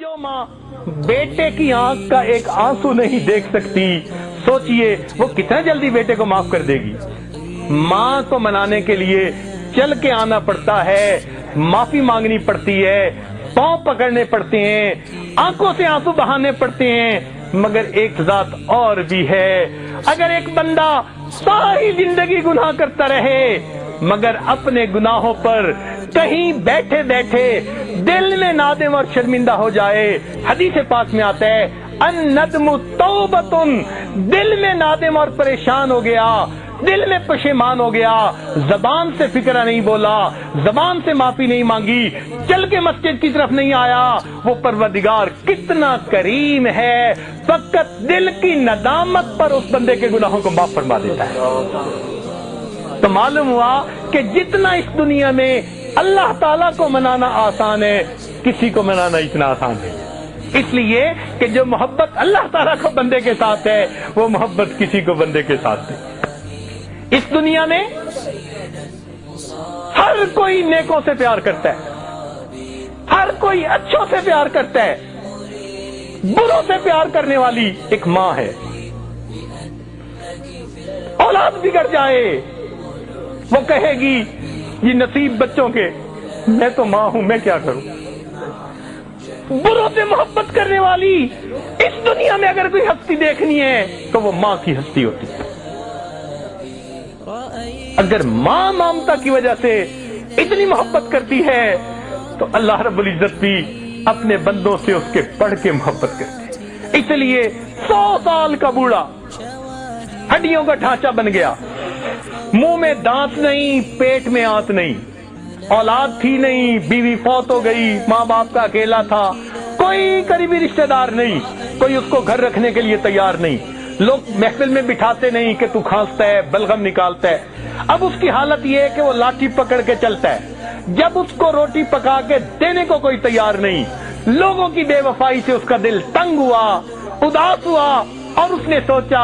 جو ماں بیٹے کی آنکھ کا ایک آنسو نہیں دیکھ سکتی، سوچئے وہ کتنا جلدی بیٹے کو معاف کر دے گی۔ ماں کو منانے کے لیے چل کے آنا پڑتا ہے، معافی مانگنی پڑتی ہے، پاؤں پکڑنے پڑتے ہیں، آنکھوں سے آنسو بہانے پڑتے ہیں۔ مگر ایک ذات اور بھی ہے، اگر ایک بندہ ساری زندگی گناہ کرتا رہے مگر اپنے گناہوں پر کہیں بیٹھے بیٹھے دل میں نادم اور شرمندہ ہو جائے، حدیث پاک میں آتا ہے الندم توبۃ، دل میں نادم اور پریشان ہو گیا، دل میں پشیمان ہو گیا، زبان سے فکرہ نہیں بولا، زبان سے معافی نہیں مانگی، چل کے مسجد کی طرف نہیں آیا، وہ پروردگار کتنا کریم ہے، فقط دل کی ندامت پر اس بندے کے گناہوں کو معاف فرما دیتا ہے۔ تو معلوم ہوا کہ جتنا اس دنیا میں اللہ تعالیٰ کو منانا آسان ہے، کسی کو منانا اتنا آسان ہے، اس لیے کہ جو محبت اللہ تعالیٰ کو بندے کے ساتھ ہے وہ محبت کسی کو بندے کے ساتھ نہیں۔ اس دنیا میں ہر کوئی نیکوں سے پیار کرتا ہے، ہر کوئی اچھوں سے پیار کرتا ہے، بروں سے پیار کرنے والی ایک ماں ہے۔ اولاد بگڑ جائے وہ کہے گی یہ نصیب بچوں کے، میں تو ماں ہوں، میں کیا کروں۔ بروں سے محبت کرنے والی اس دنیا میں اگر کوئی ہستی دیکھنی ہے تو وہ ماں کی ہستی ہوتی ہے۔ اگر ماں ممتا کی وجہ سے اتنی محبت کرتی ہے تو اللہ رب العزت بھی اپنے بندوں سے اس کے بڑھ کے محبت کرتے ہیں۔ اس لیے 100 سال کا بوڑھا ہڈیوں کا ڈھانچہ بن گیا، منہ میں دانت نہیں، پیٹ میں آنت نہیں، اولاد تھی نہیں، بیوی فوت ہو گئی، ماں باپ کا اکیلا تھا، کوئی قریبی رشتہ دار نہیں، کوئی اس کو گھر رکھنے کے لیے تیار نہیں، لوگ محفل میں بٹھاتے نہیں کہ تو کھانستا ہے، بلغم نکالتا ہے۔ اب اس کی حالت یہ ہے کہ وہ لاٹھی پکڑ کے چلتا ہے، جب اس کو روٹی پکا کے دینے کو کوئی تیار نہیں، لوگوں کی بے وفائی سے اس کا دل تنگ ہوا، اداس ہوا، اور اس نے سوچا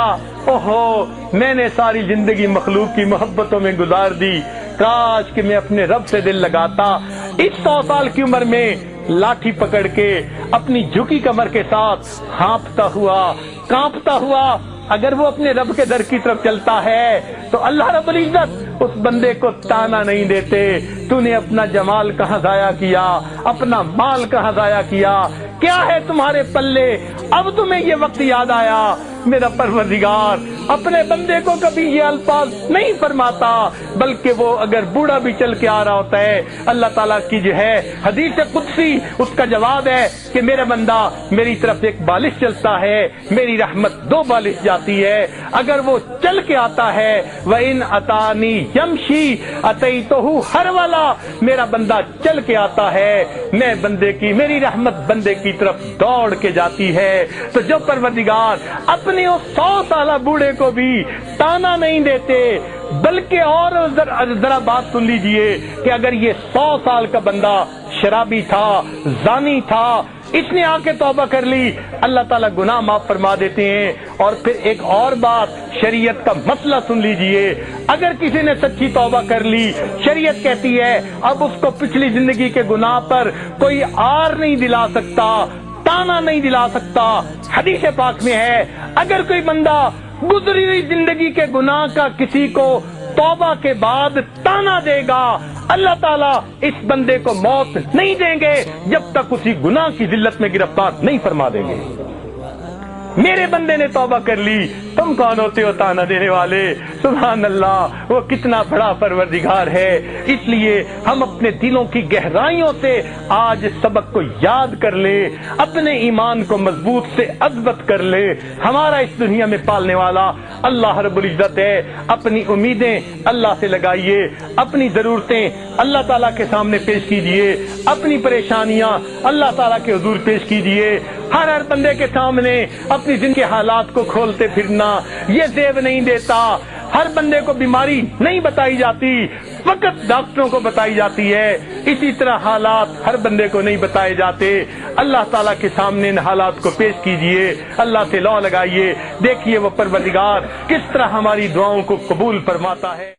اوہو میں نے ساری زندگی مخلوق کی محبتوں میں گزار دی، کاش کہ میں اپنے رب سے دل لگاتا۔ اس 100 سال کی عمر میں لاٹھی پکڑ کے اپنی جھکی کمر کے ساتھ ہانپتا ہوا، کانپتا ہوا اگر وہ اپنے رب کے در کی طرف چلتا ہے تو اللہ رب العزت اس بندے کو تانا نہیں دیتے، تو نے اپنا جمال کہاں ضائع کیا، اپنا مال کہاں ضائع کیا، کیا ہے تمہارے پلے، اب تمہیں یہ وقت یاد آیا۔ میرا پروردگار اپنے بندے کو کبھی یہ الفاظ نہیں فرماتا، بلکہ وہ اگر بوڑھا بھی چل کے آ رہا ہوتا ہے، اللہ تعالیٰ کی جو ہے حدیث قدسی اس کا جواب ہے کہ میرا بندہ میری طرف ایک بالش چلتا ہے، میری رحمت 2 بالش جاتی ہے۔ اگر وہ چل کے آتا ہے وَإِنْ أَتَانِي يَمْشِي أَتَيْتُهُ هَرْوَلًا، میرا بندہ چل کے آتا ہے، میں بندے کی، میری رحمت بندے کی طرف دوڑ کے جاتی ہے۔ تو جو پروردگار اپنے اس 100 سالہ بوڑھے کو بھی تانا نہیں دیتے، بلکہ اور ذرا بات سن لیجئے کہ اگر یہ 100 سال کا بندہ شرابی تھا، زانی تھا، اس نے آ کے توبہ کر لی، اللہ تعالیٰ گناہ معاف فرما دیتے ہیں۔ اور پھر ایک اور بات، شریعت کا مسئلہ سن لیجئے، اگر کسی نے سچی توبہ کر لی، شریعت کہتی ہے اب اس کو پچھلی زندگی کے گناہ پر کوئی آر نہیں دلا سکتا، تانا نہیں دلا سکتا۔ حدیث پاک میں ہے اگر کوئی بندہ گزری ہوئی زندگی کے گناہ کا کسی کو توبہ کے بعد تانا دے گا، اللہ تعالیٰ اس بندے کو موت نہیں دیں گے جب تک اسی گناہ کی ذلت میں گرفتار نہیں فرما دیں گے۔ میرے بندے نے توبہ کر لی، تم کون ہوتے ہو تانا دینے والے؟ سبحان اللہ، وہ کتنا بڑا پروردگار ہے۔ اس لیے ہم اپنے دلوں کی گہرائیوں سے آج سبق کو یاد کر لے، اپنے ایمان کو مضبوط سے اثبت کر لے۔ ہمارا اس دنیا میں پالنے والا اللہ رب العزت ہے۔ اپنی امیدیں اللہ سے لگائیے، اپنی ضرورتیں اللہ تعالیٰ کے سامنے پیش کیجئے، اپنی پریشانیاں اللہ تعالیٰ کے حضور پیش کیجئے۔ ہر بندے کے سامنے اپنی زندگی کے حالات کو کھولتے پھرنا یہ زیب نہیں دیتا۔ ہر بندے کو بیماری نہیں بتائی جاتی، فقط ڈاکٹروں کو بتائی جاتی ہے، اسی طرح حالات ہر بندے کو نہیں بتائے جاتے۔ اللہ تعالیٰ کے سامنے ان حالات کو پیش کیجئے، اللہ سے لو لگائیے، دیکھیے وہ پروردگار کس طرح ہماری دعاؤں کو قبول فرماتا ہے۔